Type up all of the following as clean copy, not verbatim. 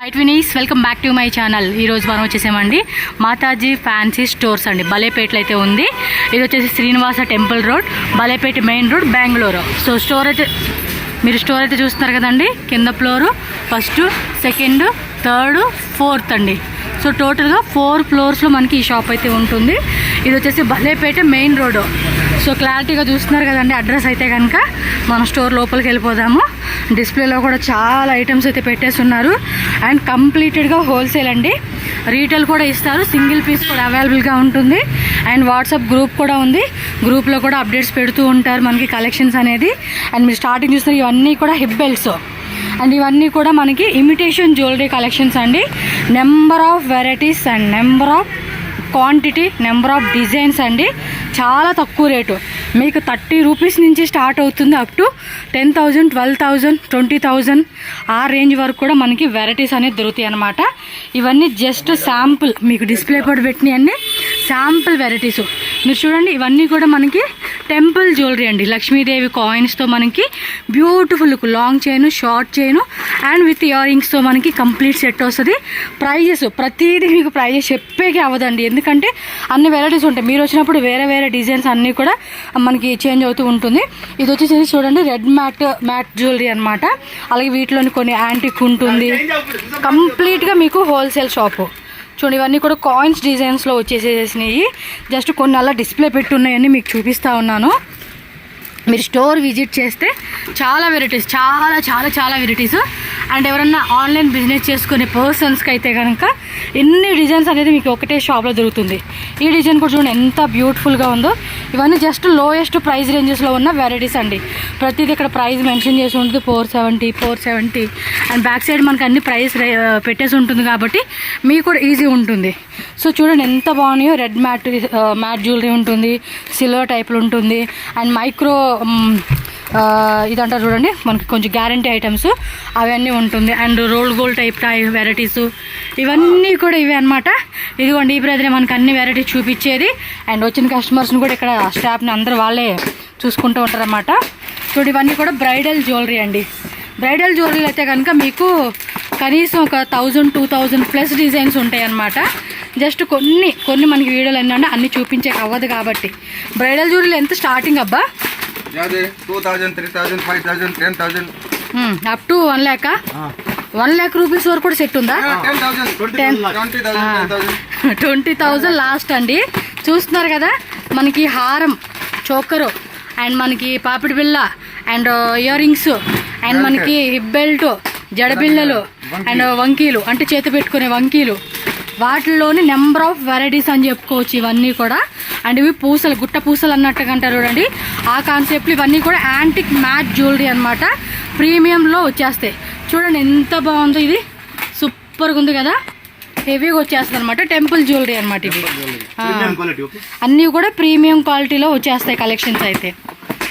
Right Vini's welcome back to my channel. ఈరోజు మనం వచ్చేసామండి మాతాజీ ఫ్యాన్సీ స్టోర్స్ అండి. బలేపేటలో అయితే ఉంది. ఇది వచ్చేసి Srinivasa temple road, Balepet main road, Bengaluru. So store అయితే చూస్తున్నారు కదండి. కింద floor, first, second, third, fourth అండి. సో టోటల్గా 4 ఫ్లోర్స్లో మనకి ఈ షాప్ అయితే ఉంటుంది. ఇది వచ్చేసి బలేపేట మెయిన్ రోడ్. సో క్లారిటీగా చూస్తున్నారు కదండి అడ్రస్ అయితే కనుక. మన స్టోర్ లోపలికి వెళ్ళిపోదాము. డిస్ప్లేలో కూడా చాలా ఐటమ్స్ అయితే పెట్టేస్తున్నారు. అండ్ కంప్లీటెడ్గా హోల్సేల్ అండి. రీటైల్ కూడా ఇస్తారు, సింగిల్ పీస్ కూడా అవైలబుల్గా ఉంటుంది. అండ్ వాట్సాప్ గ్రూప్ కూడా ఉంది. గ్రూప్లో కూడా అప్డేట్స్ పెడుతూ ఉంటారు మనకి కలెక్షన్స్ అనేది. అండ్ మీరు స్టార్టింగ్ చూస్తున్నారు ఇవన్నీ కూడా హిప్ బెల్ట్స్ అండ్ ఇవన్నీ కూడా మనకి ఇమిటేషన్ జ్యువెలరీ కలెక్షన్స్ అండి. Number of varieties and number of quantity, number of designs అండి. చాలా తక్కువ రేటు, మీకు 30 రూపీస్ నుంచి స్టార్ట్ అవుతుంది అప్ టు 10,000, 12,000, 20,000 ఆ రేంజ్ వరకు కూడా మనకి వెరైటీస్ అనేది దొరుకుతాయి అన్నమాట. ఇవన్నీ జస్ట్ శాంపుల్, మీకు డిస్ప్లే కూడా పెట్టినాయి అన్నీ శాంపుల్ వెరైటీస్. మీరు చూడండి ఇవన్నీ కూడా మనకి టెంపుల్ జ్యువెలరీ అండి. లక్ష్మీదేవి కాయిన్స్తో మనకి beautiful long chain, short chain and with ఇయర్ రింగ్స్తో మనకి కంప్లీట్ సెట్ వస్తుంది. ప్రైజెస్ ప్రతిదీ మీకు ప్రైజెస్ చెప్పేకే అవ్వదండి, ఎందుకంటే అన్ని వెరైటీస్ ఉంటాయి. మీరు వచ్చినప్పుడు వేరే వేరే డిజైన్స్ అన్నీ కూడా మనకి చేంజ్ అవుతూ ఉంటుంది. ఇది వచ్చేసి చూడండి రెడ్ మ్యాట్ జ్యువెలరీ అనమాట. అలాగే వీటిలోని కొన్ని యాంటిక్ ఉంటుంది. కంప్లీట్గా మీకు హోల్సేల్ షాపు. చూడండి ఇవన్నీ కూడా కాయిన్స్ డిజైన్స్లో వచ్చేసేసినాయి. జస్ట్ కొన్ని అలా డిస్ప్లే పెట్టి ఉన్నాయని మీకు చూపిస్తూ ఉన్నాను. మీరు స్టోర్ విజిట్ చేస్తే చాలా వెరైటీస్, చాలా చాలా చాలా వెరైటీస్. అండ్ ఎవరన్నా ఆన్లైన్ బిజినెస్ చేసుకునే పర్సన్స్కి అయితే కనుక ఎన్ని డిజైన్స్ అనేది మీకు ఒకటే షాప్లో దొరుకుతుంది. ఈ డిజైన్ కూడా చూడండి ఎంత బ్యూటిఫుల్గా ఉందో. ఇవన్నీ జస్ట్ లోయెస్ట్ ప్రైస్ రేంజెస్లో ఉన్న వెరైటీస్ అండి. ప్రతిదీ ఇక్కడ ప్రైస్ మెన్షన్ చేసి ఉంటుంది. 470 అండ్ బ్యాక్ సైడ్ మనకు అన్ని ప్రైస్ పెట్టేసి ఉంటుంది కాబట్టి మీకు కూడా ఈజీ ఉంటుంది. సో చూడండి ఎంత బాగున్నాయో. రెడ్ మ్యాట్ జ్యువెలరీ ఉంటుంది, సిల్వర్ టైప్లో ఉంటుంది. అండ్ మైక్రో ఇదంటారు చూడండి మనకి కొంచెం గ్యారంటీ ఐటమ్స్ అవన్నీ ఉంటుంది. And rolled gold type varieties ఇవన్నీ కూడా ఇవే అనమాట. ఇదిగోండి ఈ బ్రదరే మనకు అన్ని వెరైటీస్ చూపించేది. అండ్ వచ్చిన కస్టమర్స్ని కూడా ఇక్కడ స్టాఫ్ని అందరూ వాళ్ళే చూసుకుంటూ ఉంటారన్నమాట. చూడండి ఇవన్నీ కూడా బ్రైడల్ జ్యువెలరీ అండి. బ్రైడల్ జ్యువెలరీలు అయితే కనుక మీకు కనీసం ఒక 1000, 2000 ప్లస్ డిజైన్స్ ఉంటాయి అన్నమాట. జస్ట్ కొన్ని మనకి వీడియోలు అన్నీ అన్నీ చూపించే అవ్వదు కాబట్టి. బ్రైడల్ జ్యువెలరీలు ఎంత స్టార్టింగ్ అబ్బా? 2,000, 3,000, 5,000, 10,000 up to 1 lakh. 1 lakh rupees వరకు కూడా సెట్ ఉందా? 20,000 లాస్ట్ అండి. చూస్తున్నారు కదా మనకి హారం, చోకరు అండ్ మనకి పాపిడి బిళ్ళ అండ్ ఇయర్ రింగ్స్ అండ్ మనకి హిప్ బెల్ట్, జడబిళ్ళలు అండ్ వంకీలు అంటే చేతి పెట్టుకునే వంకీలు, వాటిల్లోని నెంబర్ ఆఫ్ వెరైటీస్ అని చెప్పుకోవచ్చు ఇవన్నీ కూడా. అండ్ ఇవి పూసలు, గుట్ట పూసలు అన్నట్టుగా అంటారు చూడండి ఆ కాన్సెప్ట్లు. ఇవన్నీ కూడా యాంటిక్ మ్యాట్ జ్యువెలరీ అనమాట. ప్రీమియంలో వచ్చేస్తాయి. చూడండి ఎంత బాగుందో, ఇది సూపర్గా ఉంది కదా. హెవీగా వచ్చేస్తుంది అనమాట. టెంపుల్ జ్యువెలరీ అనమాట ఇవి. అన్నీ కూడా ప్రీమియం క్వాలిటీలో వచ్చేస్తాయి కలెక్షన్స్ అయితే.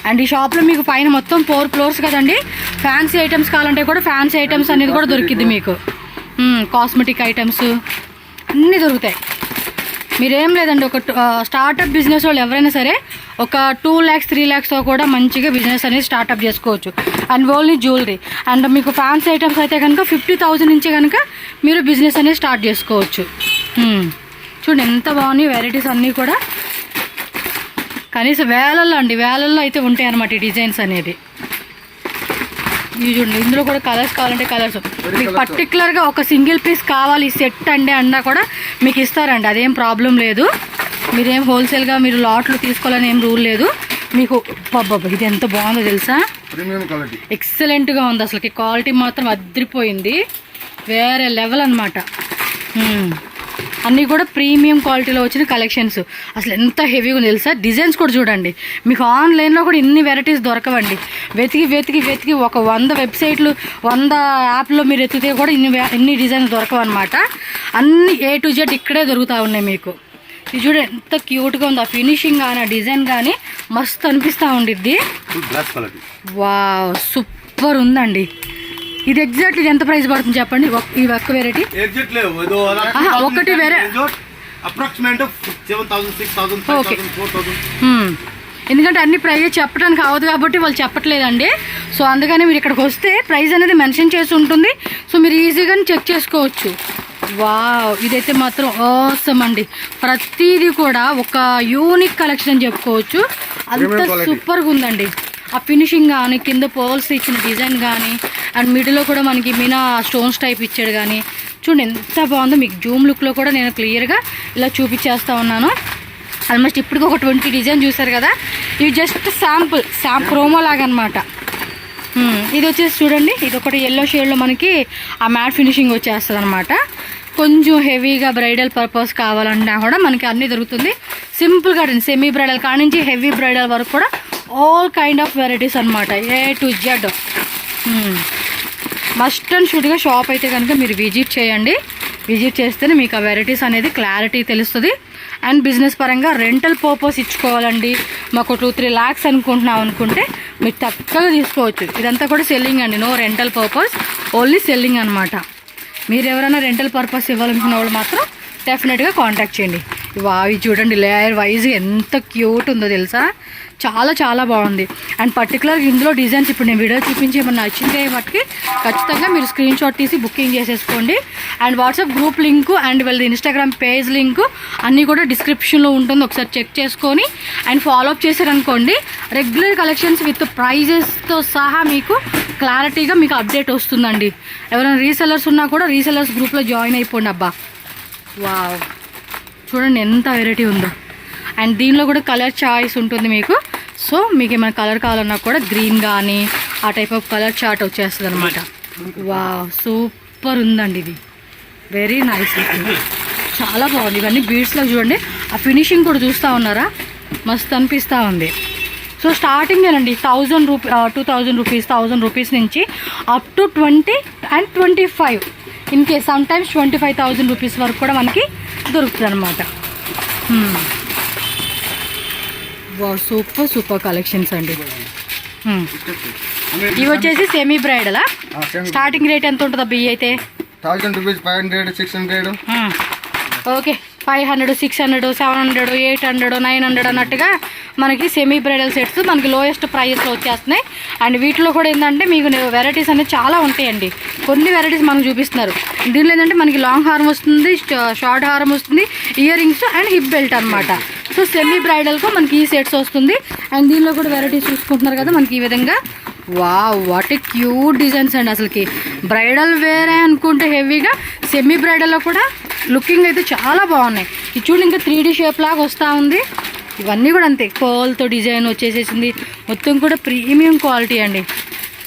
అండ్ ఈ షాప్లో మీకు పైన మొత్తం 4 ఫ్లోర్స్ కదండి. ఫ్యాన్సీ ఐటమ్స్ కావాలంటే కూడా ఫ్యాన్సీ ఐటమ్స్ అనేది కూడా దొరికిద్ది మీకు. కాస్మెటిక్ ఐటమ్స్ అన్నీ దొరుకుతాయి. మీరేం లేదండి, ఒక స్టార్టప్ బిజినెస్ వాళ్ళు ఎవరైనా సరే ఒక 2 lakhs, 3 lakhsతో కూడా మంచిగా బిజినెస్ అనేది స్టార్ట్అప్ చేసుకోవచ్చు. And only jewellery. అండ్ మీకు ఫ్యాన్సీ ఐటమ్స్ అయితే కనుక 50,000 నుంచి కనుక మీరు బిజినెస్ అనేది స్టార్ట్ చేసుకోవచ్చు. చూడండి ఎంత బాగున్నాయి వెరైటీస్ అన్నీ కూడా. కనీసం వేలల్లో అయితే ఉంటాయి అన్నమాట ఈ డిజైన్స్ అనేది. ఇవి చూడండి ఇందులో కూడా కలర్స్ కావాలంటే కలర్స్. మీకు పర్టికులర్గా ఒక సింగిల్ పీస్ కావాలి సెట్ అండి అన్నా కూడా మీకు ఇస్తారండి, అదేం ప్రాబ్లం లేదు. మీరేం హోల్సేల్గా మీరు లాట్లు తీసుకోవాలని ఏం రూల్ లేదు మీకు. ఇది ఎంత బాగుందో తెలుసా, ఎక్సలెంట్గా ఉంది అసలుకి. క్వాలిటీ మాత్రం అదిరిపోయింది, వేరే లెవెల్ అనమాట. అన్నీ కూడా ప్రీమియం క్వాలిటీలో వచ్చిన కలెక్షన్స్. అసలు ఎంత హెవీగా ఉంది తెలుసా. డిజైన్స్ కూడా చూడండి, మీకు ఆన్లైన్లో కూడా ఇన్ని వెరైటీస్ దొరకవండి. వెతికి ఒక 100 వెబ్సైట్లు, 100 యాప్లో మీరు ఎత్తితే కూడా ఇన్ని డిజైన్స్ దొరకవన్నమాట. అన్ని A to Z ఇక్కడే దొరుకుతూ ఉన్నాయి మీకు. ఇది చూడండి ఎంత క్యూట్గా ఉంది. ఆ ఫినిషింగ్ కానీ ఆ డిజైన్ కానీ మస్తు అనిపిస్తూ ఉండిద్ది. వావ్ సూపర్ ఉందండి. ఇది ఎగ్జాక్ట్లీ ఎంత ప్రైస్ పడుతుంది చెప్పండి ఈ ఒక్క వెరైటీ? ఒకటి వేరే ఎందుకంటే అన్ని ప్రైజ్ చెప్పడానికి అవ్వదు కాబట్టి వాళ్ళు చెప్పట్లేదండి. సో అందుకని మీరు ఇక్కడికి వస్తే ప్రైస్ అనేది మెన్షన్ చేసి ఉంటుంది. సో మీరు ఈజీగా చెక్ చేసుకోవచ్చు. వావ్, ఇదైతే మాత్రం ఆసమ్ అండి. ప్రతిదీ కూడా ఒక యూనిక్ కలెక్షన్ అని చెప్పుకోవచ్చు. అంత సూపర్గా ఉందండి. ఆ ఫినిషింగ్ కానీ, కింద పోల్స్ ఇచ్చిన డిజైన్ కానీ, అండ్ మిడిల్లో కూడా మనకి మీనా స్టోన్స్ టైప్ ఇచ్చాడు కానీ, చూడండి ఎంత బాగుందో. మీకు జూమ్ లుక్లో కూడా నేను క్లియర్గా ఇలా చూపించేస్తా ఉన్నాను. ఆల్మోస్ట్ ఇప్పటికి ఒక 20 డిజైన్ చూసారు కదా. ఇవి జస్ట్ శాంపుల్ ప్రోమో లాగా అనమాట. ఇది వచ్చేసి చూడండి, ఇది ఒకటి ఎల్లో షేడ్లో మనకి ఆ మ్యాట్ ఫినిషింగ్ వచ్చేస్తుంది అనమాట. కొంచెం హెవీగా బ్రైడల్ పర్పస్ కావాలన్నా కూడా మనకి అన్నీ దొరుకుతుంది. సింపుల్గా సెమీ బ్రైడల్ కానించి హెవీ బ్రైడల్ వరకు కూడా ఆల్ కైండ్ ఆఫ్ వెరైటీస్ అనమాట. A to Z. Must and షుడ్గా షాప్ అయితే కనుక మీరు విజిట్ చేయండి. విజిట్ చేస్తేనే మీకు ఆ వెరైటీస్ అనేది క్లారిటీ తెలుస్తుంది. అండ్ బిజినెస్ పరంగా రెంటల్ పర్పస్ ఇచ్చుకోవాలండి, మాకు 2-3 lakhs అనుకుంటే మీరు చక్కగా తీసుకోవచ్చు. ఇదంతా కూడా సెల్లింగ్ అండి, no rental purpose, only selling అనమాట. మీరు ఎవరైనా రెంటల్ పర్పస్ ఇవ్వాలనుకున్న వాళ్ళు మాత్రం డెఫినెట్గా కాంటాక్ట్ చేయండి. ఇవి చూడండి, లేయర్ వైజ్ ఎంత క్యూట్ ఉందో తెలుసా, చాలా చాలా బాగుంది. అండ్ పర్టికులర్గా ఇందులో డిజైన్స్ ఇప్పుడు నేను వీడియో చూపించి ఏమన్నా నచ్చిందే వాటికి ఖచ్చితంగా మీరు స్క్రీన్ షాట్ తీసి బుకింగ్ చేసేసుకోండి. And WhatsApp group link and వాళ్ళ ఇన్స్టాగ్రామ్ పేజ్ లింకు అన్నీ కూడా డిస్క్రిప్షన్లో ఉంటుంది. ఒకసారి చెక్ చేసుకొని అండ్ ఫాలోఅప్ చేశారనుకోండి, రెగ్యులర్ కలెక్షన్స్ విత్ ప్రైజెస్తో సహా మీకు క్లారిటీగా మీకు అప్డేట్ వస్తుందండి. ఎవరైనా రీసెల్లర్స్ ఉన్నా కూడా రీసెల్లర్స్ గ్రూప్లో జాయిన్ అయిపోండి. అబ్బా వావ్, చూడండి ఎంత వెరైటీ ఉందో. అండ్ దీనిలో కూడా కలర్ చాయిస్ ఉంటుంది మీకు. సో మీకు ఏమైనా కలర్ కావాలన్నా కూడా గ్రీన్ కానీ ఆ టైప్ ఆఫ్ కలర్ చార్ట్ వచ్చేస్తుంది అనమాట. వావ్, సూపర్ ఉందండి. ఇది వెరీ నైస్, చాలా బాగుంది. ఇవన్నీ బీడ్స్లో చూడండి, ఆ ఫినిషింగ్ కూడా చూస్తూ ఉన్నారా, మస్తు అనిపిస్తూ ఉంది. సో స్టార్టింగ్ ఏనండి 1000 రూపీస్, 2000 రూపీస్, 1000 రూపీస్ నుంచి up to 20 and 25, in case some times 25,000 rupees వరకు కూడా మనకి దొరుకుతుంది అనమాట. సూపర్ కలెక్షన్స్ అండి. ఇవి వచ్చేసి సెమీ బ్రైడలా? స్టార్టింగ్ రేట్ ఎంత ఉంటుంది అబ్బా? అయితే 1000 రూపీస్, 500, 600. ఓకే, 500, 600, 700, 800, 900 అన్నట్టుగా మనకి సెమీ బ్రైడల్ సెట్స్ మనకి లోయెస్ట్ ప్రైస్లో వచ్చేస్తున్నాయి. అండ్ వీటిలో కూడా ఏంటంటే మీకు వెరైటీస్ అనేది చాలా ఉంటాయండి. కొన్ని వెరైటీస్ మనకు చూపిస్తున్నారు. దీనిలో ఏంటంటే మనకి లాంగ్ హారం వస్తుంది, షార్ట్ హారం వస్తుంది, ear rings and hip belt అనమాట. సో సెమీ బ్రైడల్కు మనకి ఈ సెట్స్ వస్తుంది. అండ్ దీనిలో కూడా వెరైటీస్ చూసుకుంటున్నారు కదా మనకి ఈ విధంగా. Wow, what a cute designs అండి. అసలుకి బ్రైడల్ వేరే అనుకుంటే హెవీగా, సెమీ బ్రైడల్లో కూడా లుకింగ్ అయితే చాలా బాగున్నాయి. ఇది చూడండి, ఇంకా 3D షేప్ లాగా వస్తూ ఉంది. ఇవన్నీ కూడా అంతే, కోల్తో డిజైన్ వచ్చేసేసింది. మొత్తం కూడా ప్రీమియం క్వాలిటీ అండి.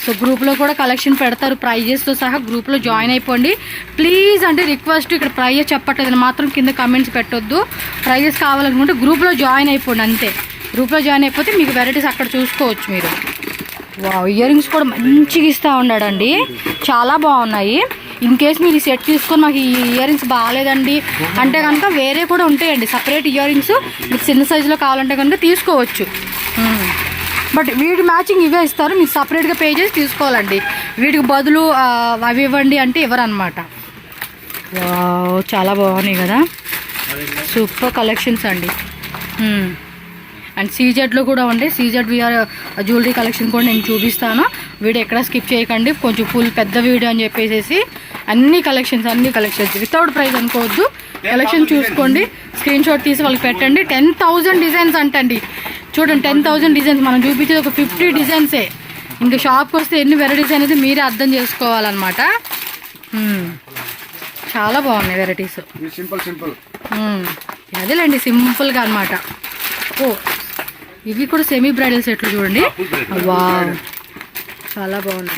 సో గ్రూప్లో కూడా కలెక్షన్ పెడతారు ప్రైజెస్తో సహా. గ్రూప్లో జాయిన్ అయిపోండి ప్లీజ్. అంటే రిక్వెస్ట్, ఇక్కడ ప్రైజెస్ చెప్పట్లేదని మాత్రం కింద కమెంట్స్ పెట్టొద్దు. ప్రైజెస్ కావాలనుకుంటే గ్రూప్లో జాయిన్ అయిపోండి అంతే. గ్రూప్లో జాయిన్ అయిపోతే మీకు వెరైటీస్ అక్కడ చూసుకోవచ్చు మీరు. వావ్, ఇయర్ రింగ్స్ కూడా మంచిగా ఇస్తూ ఉన్నాడండి, చాలా బాగున్నాయి. ఇన్ కేస్ మీరు ఈ సెట్ తీసుకొని మాకు ఈ ఇయర్ రింగ్స్ బాగాలేదండి అంటే కనుక వేరే కూడా ఉంటాయండి సపరేట్ ఇయర్ రింగ్స్. మీకు చిన్న సైజులో కావాలంటే కనుక తీసుకోవచ్చు. బట్ వీటి మ్యాచింగ్ ఇవే ఇస్తారు, మీకు సపరేట్గా పే చేసి తీసుకోవాలండి. వీటికి బదులు అవి ఇవ్వండి అంటే ఇవ్వరనమాట. వావ్, చాలా బాగున్నాయి కదా, సూపర్ కలెక్షన్స్ అండి. అండ్ సీజెడ్లో కూడా ఉండే సీజెడ్ విఆర్ జ్యువెలరీ కలెక్షన్ కూడా నేను చూపిస్తాను. వీడియో ఎక్కడ స్కిప్ చేయకండి, కొంచెం ఫుల్ పెద్ద వీడియో అని చెప్పేసి అన్ని కలెక్షన్స్ వితౌట్ ప్రైస్ అనుకోవద్దు. కలెక్షన్ చూసుకోండి, స్క్రీన్ షాట్ తీసి వాళ్ళకి పెట్టండి. 10,000 డిజైన్స్ అంటండి. చూడండి, 10,000 డిజైన్స్. మనం చూపించేది ఒక 50 డిజైన్సే. ఇంకా షాప్కి వస్తే ఎన్ని వెరైటీస్ అనేది మీరే అర్థం చేసుకోవాలన్నమాట. చాలా బాగున్నాయి వెరైటీస్. అదేలేండి సింపుల్గా అనమాట. ఓ, ఇవి కూడా సెమీ బ్రైడల్ సెట్లు చూడండి. వావ్, చాలా బాగుంది.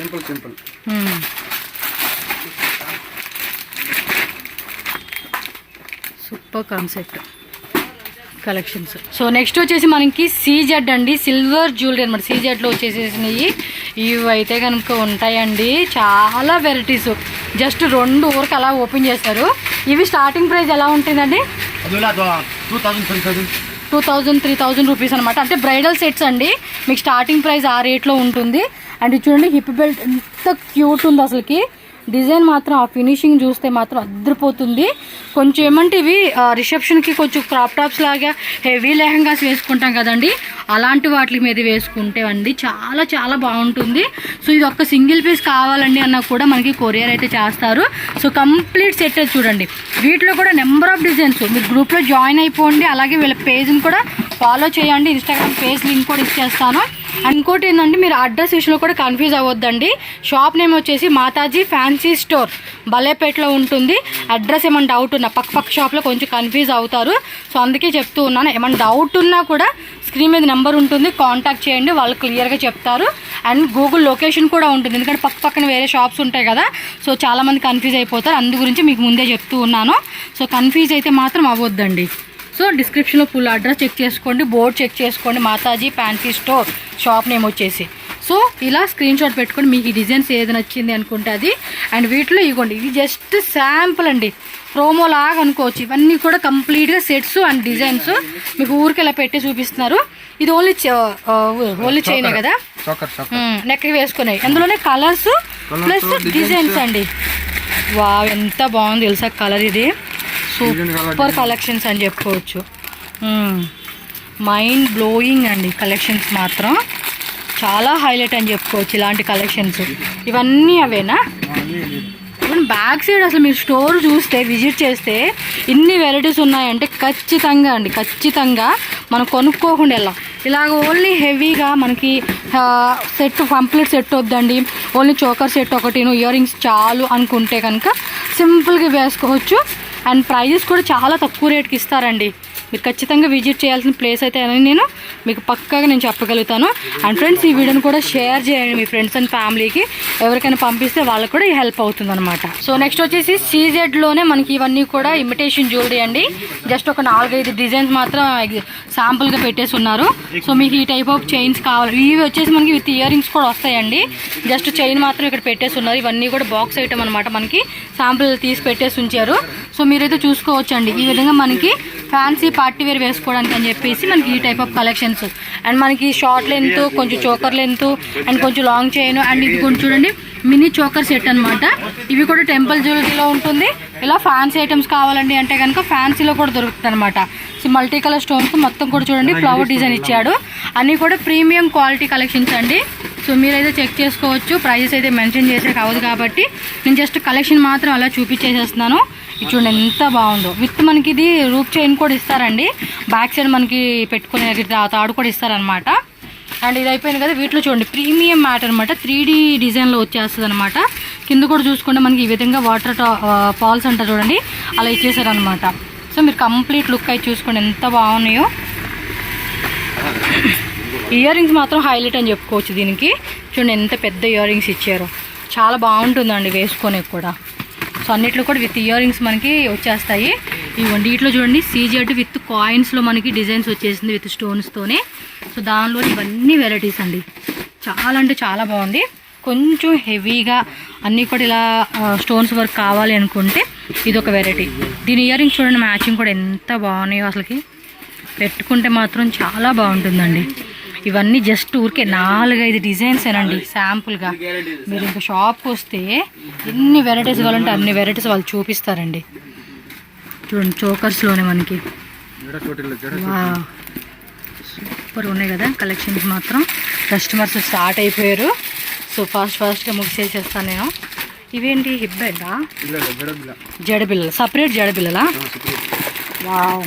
Super concept collections. So next వచ్చేసి మనకి సీజెడ్ అండి, సిల్వర్ జ్యువెలరీ అనమాట. సీజెడ్లో వచ్చేసేసినవి ఇవి అయితే కనుక ఉంటాయండి, చాలా వెరైటీస్. జస్ట్ 2 ఊరికి అలా ఓపెన్ చేస్తారు. ఇవి స్టార్టింగ్ ప్రైస్ ఎలా ఉంటుందండి? 2,000, 3,000 రూపీస్ అనమాట. అంటే బ్రైడల్ సెట్స్ అండి, మీకు స్టార్టింగ్ ప్రైస్ ఆ రేట్లో ఉంటుంది. అండ్ చూడండి, హిప్ బెల్ట్ ఎంత క్యూట్ ఉంది అసలుకి. డిజైన్ మాత్రం ఆ ఫినిషింగ్ చూస్తే మాత్రం అద్దరిపోతుంది. కొంచెం ఏమంటే ఇవి రిసెప్షన్కి కొంచెం క్రాప్ టాప్స్ లాగా హెవీ లెహంగాస్ వేసుకుంటాం కదండి, అలాంటి వాటి మీద వేసుకుంటే అండి చాలా చాలా బాగుంటుంది. సో ఇది ఒక్క సింగిల్ పీస్ కావాలండి అన్నా కూడా మనకి కొరియర్ అయితే చేస్తారు. సో కంప్లీట్ సెట్ అయితే చూడండి. వీటిలో కూడా నెంబర్ ఆఫ్ డిజైన్స్. మీరు గ్రూప్లో జాయిన్ అయిపోండి, అలాగే వీళ్ళ పేజ్ని కూడా ఫాలో చేయండి. ఇన్స్టాగ్రామ్ పేజ్ లింక్ కూడా ఇచ్చేస్తాను. ఇంకోటి ఏంటంటే మీరు అడ్రస్ విషయంలో కూడా కన్ఫ్యూజ్ అవ్వద్దండి. షాప్ నేమ్ వచ్చేసి మాతాజీ ఫ్యాన్సీ స్టోర్ బలేపేటలో ఉంటుంది. అడ్రస్ ఏమైనా డౌట్ ఉన్నా పక్క షాప్లో కొంచెం కన్ఫ్యూజ్ అవుతారు. సో అందుకే చెప్తూ ఉన్నాను, ఏమైనా డౌట్ ఉన్నా కూడా స్క్రీన్ మీద నెంబర్ ఉంటుంది, కాంటాక్ట్ చేయండి, వాళ్ళు క్లియర్గా చెప్తారు. అండ్ గూగుల్ లొకేషన్ కూడా ఉంటుంది, ఎందుకంటే పక్కన వేరే షాప్స్ ఉంటాయి కదా. సో చాలామంది కన్ఫ్యూజ్ అయిపోతారు, అందు గురించి మీకు ముందే చెప్తూ ఉన్నాను. సో కన్ఫ్యూజ్ అయితే మాత్రం అవ్వద్దండి. సో డిస్క్రిప్షన్లో ఫుల్ అడ్రస్ చెక్ చేసుకోండి, బోర్డ్ చెక్ చేసుకోండి, Mataji fancy store shop name వచ్చేసి. సో ఇలా స్క్రీన్ షాట్ పెట్టుకొని మీకు ఈ డిజైన్స్ ఏది నచ్చింది అనుకుంటే అది. అండ్ వీటిలో ఇవ్వండి, ఇది జస్ట్ శాంపుల్ అండి, ప్రోమో లాగా అనుకోవచ్చు. ఇవన్నీ కూడా కంప్లీట్గా సెట్స్ అండ్ డిజైన్స్ మీకు ఊరికి ఇలా పెట్టి చూపిస్తున్నారు. ఇది ఓన్లీ చైనే కదా, నెక్కి వేసుకున్నాయి. అందులోనే కలర్స్ ప్లస్ డిజైన్స్ అండి. వా ఎంత బాగుంది తెలుసా కలర్, ఇది సూపర్ కలెక్షన్స్ అని చెప్పుకోవచ్చు. మైండ్ బ్లోయింగ్ అండి కలెక్షన్స్ మాత్రం చాలా హైలైట్ అని చెప్పుకోవచ్చు ఇలాంటి కలెక్షన్స్. ఇవన్నీ అవేనా? బ్యాక్ సైడ్ అసలు మీరు స్టోర్ చూస్తే విజిట్ చేస్తే ఇన్ని వెరైటీస్ ఉన్నాయంటే ఖచ్చితంగా అండి, ఖచ్చితంగా మనం కొనుక్కోకుండా వెళ్ళాం. ఇలాగ ఓన్లీ హెవీగా మనకి సెట్ కంప్లీట్ సెట్ వద్దండి, ఓన్లీ చోకర్ సెట్ ఒకటిను ఇయర్ రింగ్స్ చాలు అనుకుంటే కనుక సింపుల్గా వేసుకోవచ్చు. అండ్ ప్రైజెస్ కూడా చాలా తక్కువ రేట్కి ఇస్తారండి. మీరు ఖచ్చితంగా విజిట్ చేయాల్సిన ప్లేస్ అయితే అని నేను మీకు పక్కాగా నేను చెప్పగలుగుతాను. అండ్ ఫ్రెండ్స్ ఈ వీడియోని కూడా షేర్ చేయండి మీ ఫ్రెండ్స్ అండ్ ఫ్యామిలీకి, ఎవరికైనా పంపిస్తే వాళ్ళకు కూడా హెల్ప్ అవుతుంది అనమాట. సో నెక్స్ట్ వచ్చేసి CZలోనే మనకి ఇవన్నీ కూడా ఇమిటేషన్ జ్యువెలరీ అండి. జస్ట్ ఒక 4-5 డిజైన్స్ మాత్రం శాంపుల్గా పెట్టేసి ఉన్నారు. సో మీకు ఈ టైప్ ఆఫ్ చైన్స్ కావాలి, ఇవి వచ్చేసి మనకి విత్ ఇయర్ రింగ్స్ కూడా వస్తాయండి. జస్ట్ చైన్ మాత్రం ఇక్కడ పెట్టేసి ఉన్నారు. ఇవన్నీ కూడా బాక్స్ ఐటమ్ అనమాట, మనకి శాంపుల్ తీసి పెట్టేసి ఉంచారు. సో మీరైతే చూసుకోవచ్చండి. ఈ విధంగా మనకి ఫ్యాన్సీ పార్టీ వేర్ వేసుకోవడానికి అని చెప్పేసి మనకి ఈ టైప్ ఆఫ్ కలెక్షన్స్. అండ్ మనకి షార్ట్ లెంత్, కొంచెం చోకర్ లెంత్ అండ్ కొంచెం లాంగ్ చైన్. అండ్ ఇది కొంచెం చూడండి మినీ చోకర్ సెట్ అనమాట. ఇవి కూడా టెంపుల్ జ్యువెలరీలో ఉంటుంది. ఇలా ఫ్యాన్సీ ఐటమ్స్ కావాలండి అంటే కనుక ఫ్యాన్సీలో కూడా దొరుకుతుంది అనమాట. సో మల్టీ కలర్ స్టోన్స్ మొత్తం కూడా చూడండి ఫ్లవర్ డిజైన్ ఇచ్చాడు. అన్నీ కూడా ప్రీమియం క్వాలిటీ కలెక్షన్స్ అండి. సో మీరైతే చెక్ చేసుకోవచ్చు. ప్రైజెస్ అయితే మెన్షన్ చేసేకి అవ్వదు కాబట్టి నేను జస్ట్ కలెక్షన్ మాత్రం అలా చూపించేసేస్తున్నాను. ఇది చూడండి ఎంత బాగుందో. విత్ మనకి ఇది రూప్ చైన్ కూడా ఇస్తారండి, బ్యాక్ సైడ్ మనకి పెట్టుకునే తాడు కూడా ఇస్తారనమాట. అండ్ ఇది అయిపోయింది కదా, వీటిలో చూడండి ప్రీమియం మ్యాట్ అనమాట, 3D డిజైన్లో వచ్చేస్తుంది అనమాట. కింద కూడా చూసుకుంటే మనకి ఈ విధంగా వాటర్ ఫాల్స్ అంటారు చూడండి, అలా ఇచ్చేసారనమాట. సో మీరు కంప్లీట్ లుక్ అయితే చూసుకోండి ఎంత బాగున్నాయో. ఇయర్ రింగ్స్ మాత్రం హైలైట్ అని చెప్పుకోవచ్చు దీనికి. చూడండి ఎంత పెద్ద ఇయర్ రింగ్స్ ఇచ్చారో, చాలా బాగుంటుందండి వేసుకొని కూడా. సో అన్నిట్లో కూడా విత్ ఇయర్ రింగ్స్ మనకి వచ్చేస్తాయి. ఇవ్వండి వీటిలో చూడండి CZ విత్ కాయిన్స్లో మనకి డిజైన్స్ వచ్చేసింది విత్ స్టోన్స్తోనే. సో దానిలో ఇవన్నీ వెరైటీస్ అండి, చాలా అంటే చాలా బాగుంది. కొంచెం హెవీగా అన్నీ కూడా ఇలా స్టోన్స్ వర్క్ కావాలి అనుకుంటే ఇదొక వెరైటీ. దీని ఇయర్ రింగ్స్ చూడండి మ్యాచింగ్ కూడా ఎంత బాగున్నాయో, అసలుకి పెట్టుకుంటే మాత్రం చాలా బాగుంటుందండి. ఇవన్నీ జస్ట్ ఊరికే 4-5 డిజైన్స్ ఏనండి శాంపుల్గా. మీరు ఇంకా షాప్కి వస్తే ఎన్ని వెరైటీస్ కావాలంటే అన్ని వెరైటీస్ వాళ్ళు చూపిస్తారండి. చూడండి చోకర్స్లోనే మనకి సూపర్ ఉన్నాయి కదా కలెక్షన్స్ మాత్రం. కస్టమర్స్ స్టార్ట్ అయిపోయారు. సో ఫాస్ట్గా ముగిసేసేస్తాను నేను. ఇవేంటి హిప్ బెడ్డా, జడబిల్లలు, సపరేట్ జడబిల్లలా? వావ్,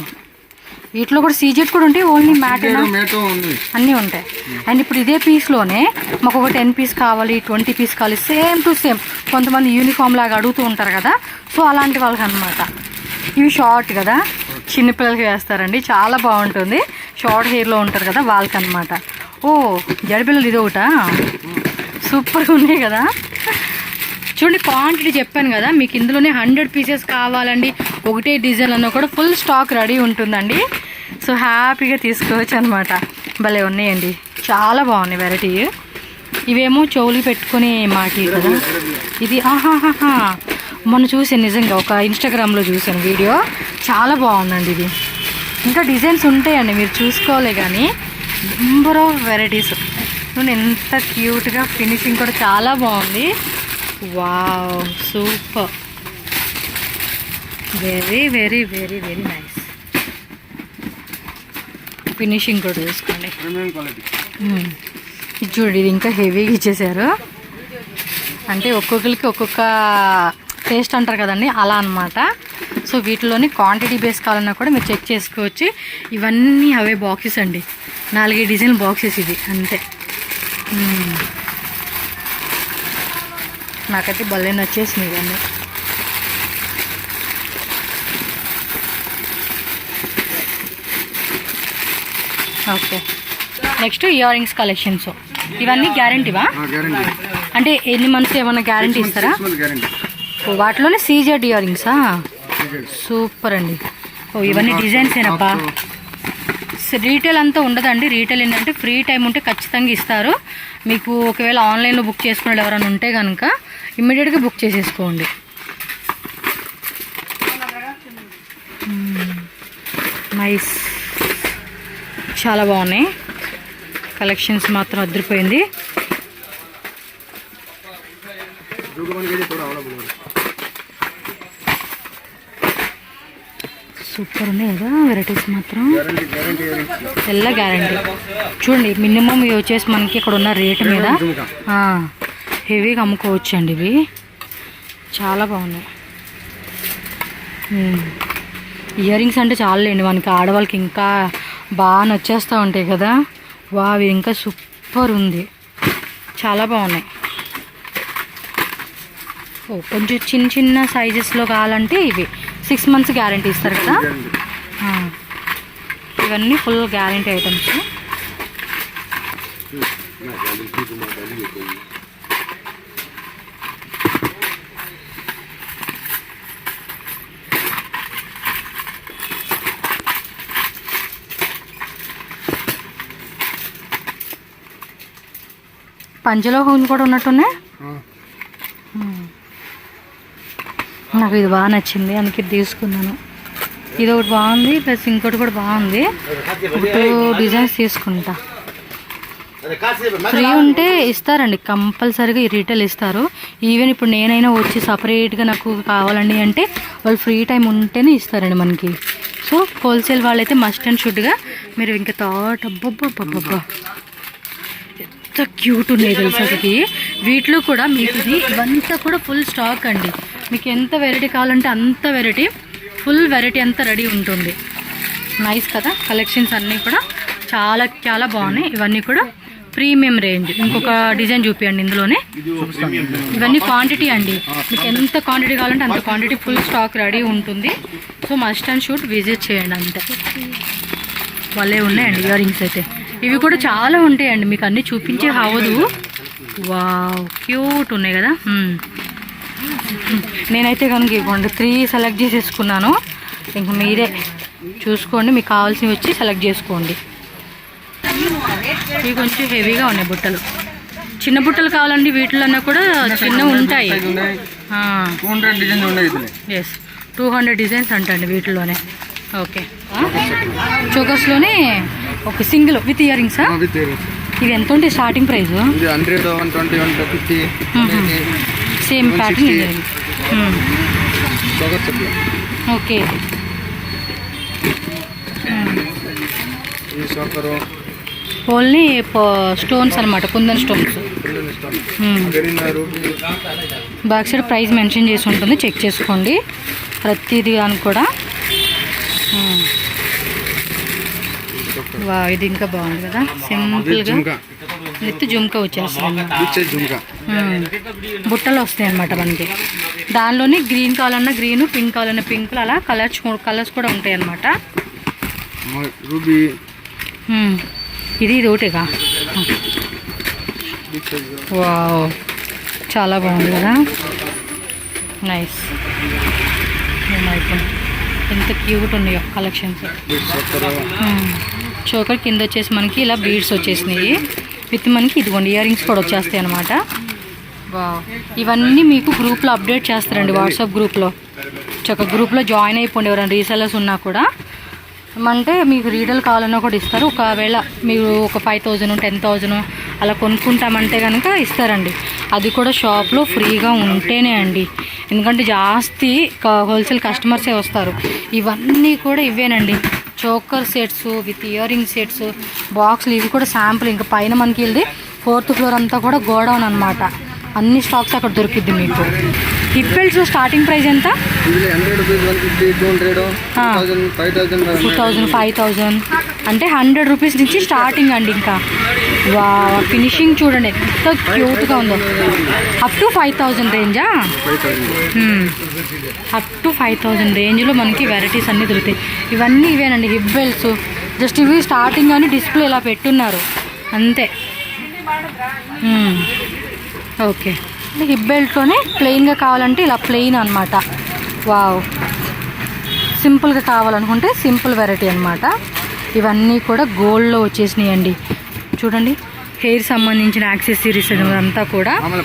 వీటిలో కూడా CZ కూడా ఉంటాయి, ఓన్లీ మ్యాట్ అన్నీ ఉంటాయి. అండ్ ఇప్పుడు ఇదే పీస్లోనే మాకు ఒక 10 పీస్ కావాలి, 20 పీస్ కావాలి, సేమ్ టు సేమ్. కొంతమంది యూనిఫామ్ లాగా అడుగుతూ ఉంటారు కదా, సో అలాంటి వాళ్ళకి అనమాట. ఇవి షార్ట్ కదా, చిన్నపిల్లలకి వేస్తారండి, చాలా బాగుంటుంది. షార్ట్ హెయిర్లో ఉంటారు కదా వాళ్ళకి అనమాట. ఓ జడబిల్లలు ఇది ఒకటా, సూపర్గా ఉన్నాయి కదా. చూడండి క్వాంటిటీ చెప్పాను కదా మీకు, ఇందులోనే 100 పీసెస్ కావాలండి, ఒకటే డిజైన్ అన్న కూడా ఫుల్ స్టాక్ రెడీ ఉంటుందండి. సో హ్యాపీగా తీసుకోవచ్చు అనమాట. భలే ఉన్నాయండి, చాలా బాగున్నాయి వెరైటీ. ఇవేమో చెవులు పెట్టుకుని మాటి కదా ఇది. ఆహాహా, మొన్న చూసాను నిజంగా, ఒక ఇన్స్టాగ్రామ్లో చూసాను వీడియో, చాలా బాగుందండి ఇది. ఇంకా డిజైన్స్ ఉంటాయండి మీరు చూసుకోవాలి కానీ, నెంబర్ ఆఫ్ వెరైటీస్. ఎంత క్యూట్గా, ఫినిషింగ్ కూడా చాలా బాగుంది. Wow, super, very very very very nice. Finishing కూడా చూసుకోండి. Premium quality. ఇది చూడండి, ఇది ఇంకా హెవీగా ఇచ్చేసారు. అంటే ఒక్కొక్కరికి ఒక్కొక్క టేస్ట్ అంటారు కదండి, అలా అనమాట. సో వీటిలోని క్వాంటిటీ బేస్ కావాలన్నా కూడా మీరు చెక్ చేసుకోవచ్చు. ఇవన్నీ అవే బాక్సెస్ అండి, 4 డిజైన్ బాక్సెస్ ఇది అంతే. నాకైతే భలే నచ్చేసింది ఇవన్నీ. Okay, next ear rings collections. ఇవన్నీ గ్యారంటీవా? గ్యారంటీ. అంటే ఎన్ని మంత్స్ ఏమన్నా గ్యారంటీ ఇస్తారా? గ్యారంటీ. ఓ, వాటిలోనే సీజెడ్ ఇయర్ రింగ్సా? సూపర్ అండి. ఓ, ఇవన్నీ డిజైన్స్ ఏనప్పా. రీటైల్ అంతా ఉండదండి. రీటైల్ ఏంటంటే ఫ్రీ టైం ఉంటే ఖచ్చితంగా ఇస్తారు మీకు. ఒకవేళ ఆన్లైన్లో బుక్ చేసుకునే ఎవరైనా ఉంటే కనుక ఇమ్మీడియట్గా బుక్ చేసేసుకోండి. నైస్, చాలా బాగున్నాయి కలెక్షన్స్, మాత్రం అదిరిపోయింది. సూపర్ ఉన్నాయి కదా వెరైటీస్ మాత్రం. ಎಲ್ಲ గ్యారంటీ. చూడండి, మినిమం ఇవి వచ్చేసి మనకి ఇక్కడ ఉన్న రేటు మీద హెవీగా అమ్ముకోవచ్చు అండి. ఇవి చాలా బాగున్నాయి. ఇయర్ రింగ్స్ అంటే చాలండి మనకి, ఆడవాళ్ళకి ఇంకా బాగా నచ్చేస్తూ ఉంటాయి కదా. ఇవి ఇంకా సూపర్ ఉంది, చాలా బాగున్నాయి. కొంచెం చిన్న చిన్న సైజెస్లో కావాలంటే ఇవి 6 months గ్యారంటీ ఇస్తారు కదా. ఇవన్నీ ఫుల్ గ్యారంటీ ఐటమ్స్. పంచలో హోన్ కూడా ఉన్నట్టున్నాయి. నాకు ఇది బాగా నచ్చింది, అందుకే తీసుకున్నాను. ఇది ఒకటి బాగుంది, ప్లస్ ఇంకోటి కూడా బాగుంది. 2 డిజైన్స్ తీసుకుంటా. ఫ్రీ ఉంటే ఇస్తారండి కంపల్సరీగా, ఈ రీటైల్ ఇస్తారు. ఈవెన్ ఇప్పుడు నేనైనా వచ్చి సపరేట్గా నాకు కావాలండి అంటే వాళ్ళు ఫ్రీ టైం ఉంటేనే ఇస్తారండి మనకి. సో హోల్సేల్ వాళ్ళైతే మస్ట్ అండ్ షుడ్గా మీరు ఇంకా అబ్బబ్బబ్బబ్బా ఎంత క్యూట్ ఉన్నాయి తెలుసు అసలుకి. వీటిలో కూడా మీకు ఇవంతా కూడా ఫుల్ స్టాక్ అండి. మీకు ఎంత వెరైటీ కావాలంటే అంత వెరైటీ, ఫుల్ వెరైటీ అంతా రెడీ ఉంటుంది. నైస్ కదా కలెక్షన్స్ అన్నీ కూడా చాలా చాలా బాగున్నాయి. ఇవన్నీ కూడా ప్రీమియం రేంజ్. ఇంకొక డిజైన్ చూపించండి ఇందులోనే. ఇవన్నీ క్వాంటిటీ అండి, మీకు ఎంత క్వాంటిటీ కావాలంటే అంత క్వాంటిటీ ఫుల్ స్టాక్ రెడీ ఉంటుంది. So must and shoot visit చేయండి అంతే. వాళ్ళే ఉన్నాయండి ఇయర్ రింగ్స్ అయితే. ఇవి కూడా చాలా ఉంటాయండి, మీకు అన్నీ చూపించే అవ్వదు. వావ్, క్యూట్ ఉన్నాయి కదా. నేనైతే కనుక ఇవ్వండి 3 సెలెక్ట్ చేసేసుకున్నాను. ఇంక మీరే చూసుకోండి, మీకు కావాల్సినవి వచ్చి సెలెక్ట్ చేసుకోండి. ఇవి కొంచెం హెవీగా ఉన్నాయి బుట్టలు. చిన్న బుట్టలు కావాలండి, వీటిలో కూడా చిన్నవి ఉంటాయి. 200 డిజైన్స్ అంటండి వీటిలోనే. ఓకే, చోకర్స్లోనే ఒక సింగిల్ విత్ ఇయర్ రింగ్సా? ఇవి ఎంత ఉంటాయి starting price? 100, 120, 150. Same pattern earrings. Okay, only stones అనమాట, kundan stones. Back side price mention చేసి ఉంటుంది, చెక్ చేసుకోండి ప్రతిదీ అని కూడా. వా, ఇది ఇంకా బాగుంది కదా, సింపుల్గా విత్ జుమ్కా వచ్చేస్తుంది. బుట్టలు వస్తాయి అన్నమాట మనకి. దానిలోనే గ్రీన్ కావాలన్నా గ్రీన్, పింక్ కావాలన్నా పింక్, అలా కలర్స్ కూడా ఉంటాయి అన్నమాట. ఇది ఒకటిగా. వావ్, చాలా బాగుంది కదా, నైస్. ఎంత క్యూట్ ఉన్నాయో కలెక్షన్స్. చోకర్ కింద వచ్చేసి మనకి ఇలా బీడ్స్ వచ్చేసినాయి విత్ మనకి ఇదిగోండి ఇయర్ రింగ్స్ కూడా వచ్చేస్తాయి అనమాట. వావ్, ఇవన్నీ మీకు గ్రూప్లో అప్డేట్ చేస్తారండి, వాట్సాప్ గ్రూప్లో. గ్రూప్లో జాయిన్ అయిపోండి ఎవరైనా రీసెలర్స్ ఉన్నా కూడా. అంటే మీకు రీడల్ కావాలన్నా కూడా ఇస్తారు. ఒకవేళ మీరు ఒక 5000, 10,000 అలా కొనుక్కుంటామంటే కనుక ఇస్తారండి. అది కూడా షాప్లో ఫ్రీగా ఉంటేనే అండి, ఎందుకంటే జాస్తి హోల్సేల్ కస్టమర్సే వస్తారు. ఇవన్నీ కూడా ఇవేనండి, choker sets with earring sets, బాక్స్లు. ఇవి కూడా శాంపుల్. ఇంకా పైన మనకి వెళ్ళి 4th ఫ్లోర్ అంతా కూడా గోడౌన్ అనమాట. అన్ని స్టాక్స్ అక్కడ దొరికిద్ది మీకు. హిప్ బెల్ట్స్ స్టార్టింగ్ ప్రైస్ ఎంత? 2000, 5000 అంటే 100 రూపీస్ నుంచి స్టార్టింగ్ అండి. ఇంకా వా ఫినిషింగ్ చూడండి ఎంత క్యూట్గా ఉందో. Up to 5000 రేంజా? అప్ టు 5000 రేంజ్లో మనకి వెరైటీస్ అన్నీ దొరుకుతాయి. ఇవన్నీ ఇవేనండి హిప్ బెల్ట్స్. జస్ట్ ఇవి స్టార్టింగ్ అని డిస్ప్లే ఇలా పెట్టున్నారు అంతే. ఓకే, హిప్ బెల్ట్లోనే ప్లెయిన్గా కావాలంటే ఇలా ప్లెయిన్ అనమాట. వావ్, సింపుల్గా కావాలనుకుంటే సింపుల్ వెరైటీ అనమాట. ఇవన్నీ కూడా గోల్డ్లో వచ్చేసినాయి అండి. చూడండి, హెయిర్ సంబంధించిన యాక్సెసరీస్ అంతా కూడా 100,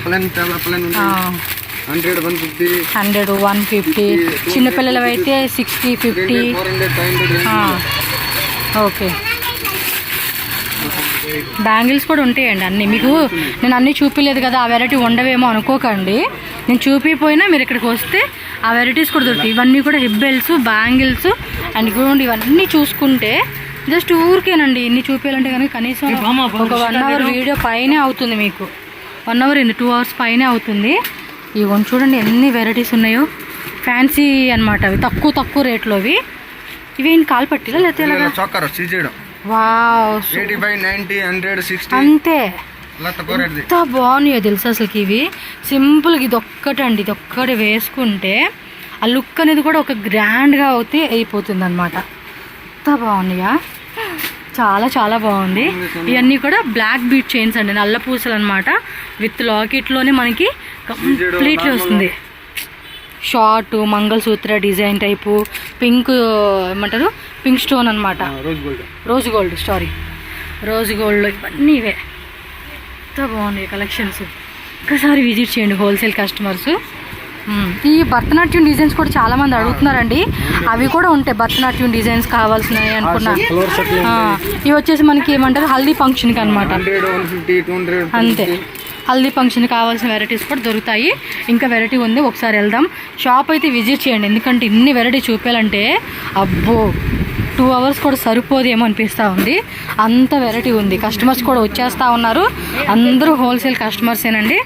150, చిన్నపిల్లలు అయితే 60, 50. ఓకే, బ్యాంగిల్స్ కూడా ఉంటాయండి అన్నీ. మీకు నేను అన్నీ చూపించలేదు కదా, ఆ వెరైటీ ఉండవేమో అనుకోకండి. నేను చూపిపోయినా మీరు ఇక్కడికి వస్తే ఆ వెరైటీస్ కూడా దొరుకుతాయి. ఇవన్నీ కూడా హిప్ బెల్ట్స్, బ్యాంగిల్స్ అండ్ చూడండి, ఇవన్నీ చూసుకుంటే జస్ట్ ఊరికేనండి. ఇన్ని చూపించాలంటే కనుక కనీసం ఒక 1 అవర్ వీడియో పైనే అవుతుంది మీకు. 1 అవర్ ఏంది, 2 అవర్స్ పైనే అవుతుంది. ఇవన్నీ చూడండి ఎన్ని వెరైటీస్ ఉన్నాయో. ఫ్యాన్సీ అనమాట అవి, తక్కువ రేట్లో అవి. ఇవేంటి కాలు పట్టిలా లేకపోతే వావ్, 85, 90, 100, 60 అంతే. ఎంత బాగున్నాయో తెలుసు అసలుకి. ఇవి సింపుల్గా ఇదొక్కటండి, ఇదొక్కటి వేసుకుంటే ఆ లుక్ అనేది కూడా ఒక గ్రాండ్గా అయితే అయిపోతుంది అనమాట. ఎంత బాగున్నాయా, చాలా బాగుంది. ఇవన్నీ కూడా బ్లాక్ బీట్ చైన్స్ అండి, నల్ల పూసలు అనమాట. విత్ లాకెట్లోనే మనకి కంప్లీట్లీ వస్తుంది. Short mangalsutra design type, pink ఏమంటారు, పింక్ స్టోన్ అనమాట. రోజ్ గోల్డ్ ఇవన్నీ ఇవే. ఎంత బాగున్నాయి కలెక్షన్స్. ఒక్కసారి విజిట్ చేయండి హోల్సేల్ కస్టమర్స్. ఈ భరతనాట్యం డిజైన్స్ కూడా చాలా మంది అడుగుతున్నారండి. అవి కూడా ఉంటాయి, భరతనాట్యం డిజైన్స్ కావాల్సినవి అనుకున్నా. ఇవి వచ్చేసి మనకి ఏమంటారు, హల్దీ ఫంక్షన్కి అనమాట. అంతే, హల్దీ ఫంక్షన్ కావాల్సిన వెరైటీస్ కూడా దొరుకుతాయి. ఇంకా వెరైటీ ఉంది, ఒకసారి వెళ్దాం. షాప్ అయితే విజిట్ చేయండి, ఎందుకంటే ఇన్ని వెరైటీ చూపించాలంటే అబ్బో 2 అవర్స్ కూడా సరిపోదేమో అనిపిస్తూ ఉంది. అంత వెరైటీ ఉంది. కస్టమర్స్ కూడా వచ్చేస్తూ ఉన్నారు. అందరూ హోల్సేల్ కస్టమర్సేనండి.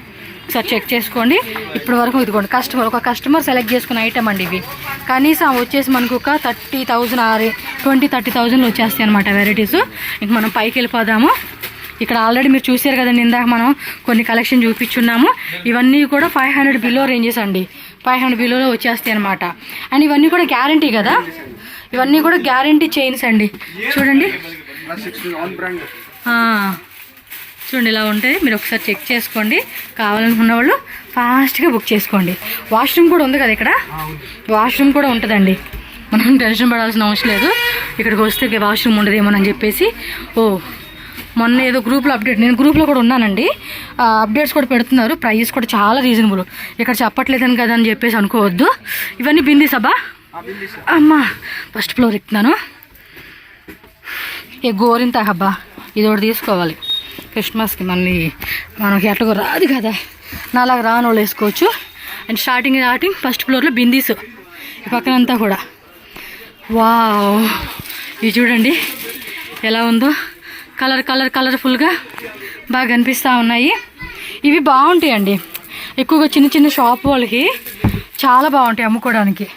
ఒకసారి చెక్ చేసుకోండి. ఇప్పటి వరకు ఇదిగోండి ఒక కస్టమర్ సెలెక్ట్ చేసుకున్న ఐటమ్ అండి ఇవి. కనీసం వచ్చేసి మనకు ఒక 30,000 20-30,000 వచ్చేస్తాయి అనమాట వెరైటీస్. ఇంక మనం పైకి వెళ్ళిపోదాము. ఇక్కడ ఆల్రెడీ మీరు చూసారు కదండి, ఇందాక మనం కొన్ని కలెక్షన్ చూపించున్నాము. ఇవన్నీ కూడా 500 బిలో రేంజెస్ అండి, 500 బిలోలో వచ్చేస్తాయి అనమాట. అండ్ ఇవన్నీ కూడా గ్యారంటీ కదా, ఇవన్నీ కూడా గ్యారంటీ చైన్స్ అండి. చూడండి చూడండి ఇలా ఉంటాయి. మీరు ఒకసారి చెక్ చేసుకోండి. కావాలనుకున్న వాళ్ళు ఫాస్ట్గా బుక్ చేసుకోండి. వాష్రూమ్ కూడా ఉంది కదా ఇక్కడ, వాష్రూమ్ కూడా ఉంటుందండి. మనం టెన్షన్ పడాల్సిన అవసరం లేదు. ఇక్కడికి వస్తే వాష్రూమ్ ఉండదేమోనని చెప్పేసి. మొన్న ఏదో గ్రూప్లో అప్డేట్, నేను గ్రూప్లో కూడా ఉన్నానండి, అప్డేట్స్ కూడా పెడుతున్నారు. ప్రైస్ కూడా చాలా రీజనబుల్. ఇక్కడ చెప్పట్లేదని కదా అని చెప్పేసి అనుకోవద్దు. ఇవన్నీ బిందీ సభా అమ్మా. First floor ఎక్కుతున్నాను. ఏ గోరింత హబ్బా, ఇది ఒకటి తీసుకోవాలి క్రిస్మస్కి. మళ్ళీ మనకి ఎట్లాగో రాదు కదా, నాలాగా రాని వాళ్ళు వేసుకోవచ్చు. అండ్ స్టార్టింగ్ ఫస్ట్ ఫ్లోర్లో బిందీస్, ఈ పక్కనంతా కూడా. వావ్, ఇవి చూడండి ఎలా ఉందో, కలర్ఫుల్గా బాగా కనిపిస్తూ ఉన్నాయి. ఇవి బాగుంటాయండి, ఎక్కువగా చిన్న షాప్ వాళ్ళకి చాలా బాగుంటాయి అమ్ముకోవడానికి.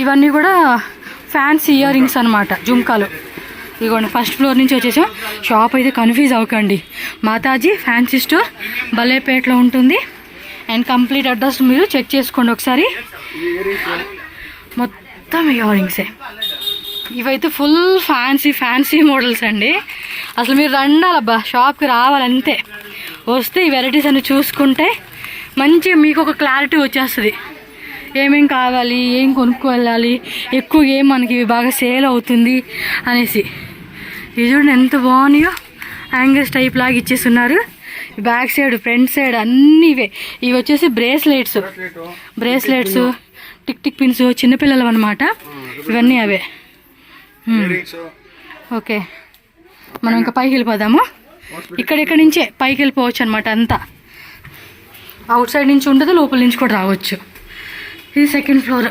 ఇవన్నీ కూడా ఫ్యాన్సీ ఇయర్ రింగ్స్ అనమాట, జుమ్కాలు. ఇదిగోండి ఫస్ట్ ఫ్లోర్ నుంచి వచ్చేసాం. షాప్ అయితే కన్ఫ్యూజ్ అవ్వకండి, మాతాజీ ఫ్యాన్సీ స్టోర్ బలేపేటలో ఉంటుంది. అండ్ కంప్లీట్ అడ్రస్ మీరు చెక్ చేసుకోండి ఒకసారి. మొత్తం ఇయర్ రింగ్సే. ఇవైతే ఫుల్ ఫ్యాన్సీ మోడల్స్ అండి. అసలు మీరు రండాలబ్బా, షాప్కి రావాలంతే. వస్తే ఈ వెరైటీస్ అన్ని చూసుకుంటే మంచిగా మీకు ఒక క్లారిటీ వచ్చేస్తుంది. ఏమేం కావాలి, ఏం కొనుక్కోవాలి, ఎక్కువ ఏం మనకి బాగా సేల్ అవుతుంది అనేసి. ఇది చూడండి ఎంత బాగున్నాయో, యాంగిల్స్ టైప్ లాగా ఇచ్చేస్తున్నారు. బ్యాక్ సైడ్, ఫ్రంట్ సైడ్ అన్నీ ఇవే. ఇవి వచ్చేసి బ్రేస్లెట్స్, టిక్ పిన్స్, చిన్నపిల్లలు అనమాట. ఇవన్నీ అవే. ఓకే, మనం ఇంకా పైకి వెళ్ళిపోదాము. ఇక్కడెక్కడి నుంచే పైకి వెళ్ళిపోవచ్చు అనమాట. అంతా అవుట్ సైడ్ నుంచి ఉండదు, లోపల నుంచి కూడా రావచ్చు. ఇది సెకండ్ ఫ్లోర్.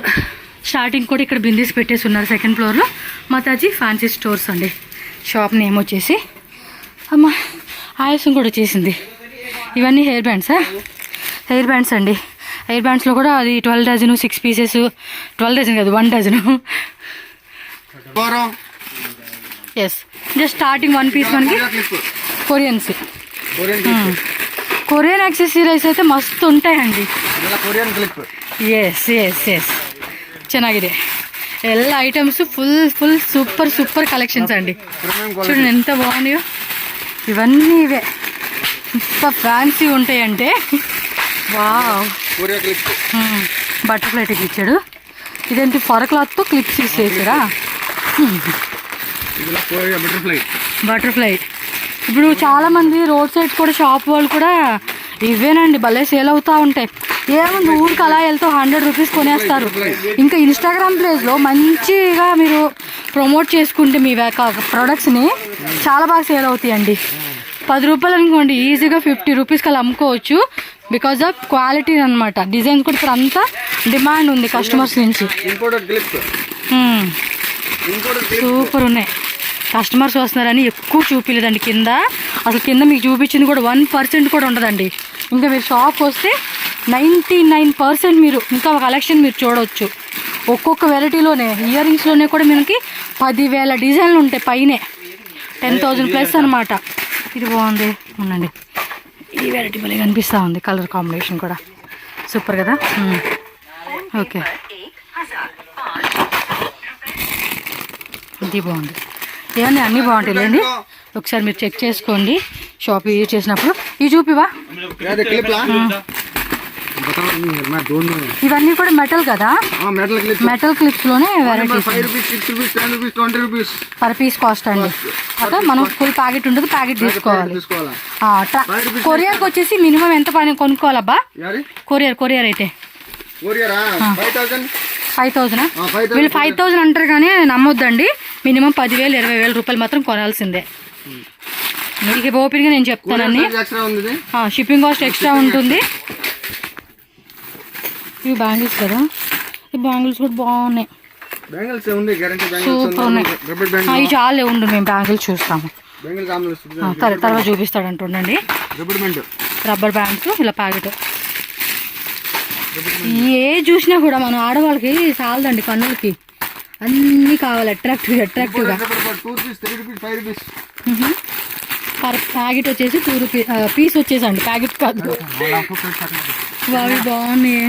స్టార్టింగ్ కూడా ఇక్కడ బిందీస్ పెట్టేసి ఉన్నారు సెకండ్ ఫ్లోర్లో. మాతాజీ ఫ్యాన్సీ స్టోర్స్ అండి. షాప్ నేమ్ వచ్చేసి అమ్మ ఆయాసం కూడా వచ్చేసింది. ఇవన్నీ హెయిర్ బ్యాండ్స్ అండి. హెయిర్ బ్యాండ్స్లో కూడా అది 12 డజను 6 పీసెస్. 12 డజన్ కాదు 1 dozen. Yes, just starting 1 piece మనకి కొరియన్ యాక్సెసరీస్ అయితే మస్తు ఉంటాయండి. ఎస్ ఎಸ್ ಎಸ್ ಚೆನ್ನಾಗಿದೆ. ಎಲ್ಲ ಐಟಮ್ಸು ಫುಲ್ ಸೂಪರ್ కలెక్షన్స్ అండి. చూడండి ఎంత బాగున్నాయో. ఇవన్నీ ఇవే ఇంత ఫ్యాన్సీ ఉంటాయంటే వావ్. బటర్ఫ్లై టిక్ ఇచ్చాడు. ఇదేంటి ఫర్ క్లాత్తో క్లిప్స్ ఇచ్చేసాడా. బటర్ఫ్లై ఇప్పుడు చాలామంది రోడ్ సైడ్ కూడా షాప్ వాళ్ళు కూడా ఇవేనండి భలే సేల్ అవుతూ ఉంటాయి. ఏముంది ఊరికి అలా వెళ్తే 100 రూపీస్ కొనేస్తారు. ఇంకా ఇన్స్టాగ్రామ్ పేజ్లో మంచిగా మీరు ప్రమోట్ చేసుకుంటే మీ ప్రొడక్ట్స్ని చాలా బాగా సేల్ అవుతాయండి. 10 రూపాయలు అనుకోండి ఈజీగా 50 రూపీస్కి అలా అమ్ముకోవచ్చు. బికాజ్ ఆఫ్ క్వాలిటీ అనమాట. డిజైన్స్ కూడా ఇప్పుడు అంతా డిమాండ్ ఉంది కస్టమర్స్ నుంచి. సూపర్ ఉన్నాయి. కస్టమర్స్ వస్తున్నారని ఎక్కువ చూపించలేదండి కింద. అసలు కింద మీకు చూపించింది కూడా 1% కూడా ఉండదండి. ఇంకా మీరు షాప్కి వస్తే 99% మీరు ఇంకా కలెక్షన్ మీరు చూడవచ్చు. ఒక్కొక్క వెరైటీలోనే ఇయర్ రింగ్స్లోనే కూడా మనకి 10,000 డిజైన్లు ఉంటాయి. పైనే 10,000 ప్లస్ అనమాట. ఇది బాగుంది ఉండండి. ఈ వెరైటీ భలే కనిపిస్తూ ఉంది. కలర్ కాంబినేషన్ కూడా సూపర్ కదా. ఓకే, ఇది బాగుంది. ఇవన్నీ అన్నీ బాగుంటాయి లేండి. ఒకసారి మీరు చెక్ చేసుకోండి షాప్ యూజ్ చేసినప్పుడు. ఇవి చూపివా. ఇవన్నీ కూడా మెటల్ కదా. మెటల్ క్లిప్స్ లోనే వెరైటీస్. పర్ పీస్ కాస్ట్ అండి. అక్కడ మనం ఫుల్ ప్యాకెట్ ఉంటుంది, ప్యాకెట్ తీసుకోవాలి. కొరియర్కి వచ్చేసి మినిమం ఎంత పని కొనుక్కోవాలబ్బా. కొరియర్ అయితే 5,000. వీళ్ళు 5,000 అంటారు కానీ నమ్మొద్దండి. మినిమం 10,000 20,000 రూపాయలు మాత్రం కొనాల్సిందే. మీకు ఓపెన్గా నేను చెప్తానని. షిప్పింగ్ కాస్ట్ ఎక్స్ట్రా ఉంటుంది. ఇవి బ్యాంగిల్స్ కదా. ఈ బ్యాంగిల్స్ కూడా బాగున్నాయి, సూపర్ ఉన్నాయి. అవి చాలా ఉండు, మేము బ్యాంగిల్స్ చూస్తాము. తర్వాత చూపిస్తాడు అంటుండండి. రబ్బర్ బ్యాండ్స్ ఇలా ప్యాకెట్. ఏ చూసినా కూడా మన ఆడవాళ్ళకి చాలదండి, కన్నులకి అన్నీ కావాలి అట్రాక్టివ్గా. పర్ ప్యాకెట్ వచ్చేసి 2 రూపీస్. పీస్ వచ్చేసండి, ప్యాకెట్ కాదు. అవి బాగున్నాయి.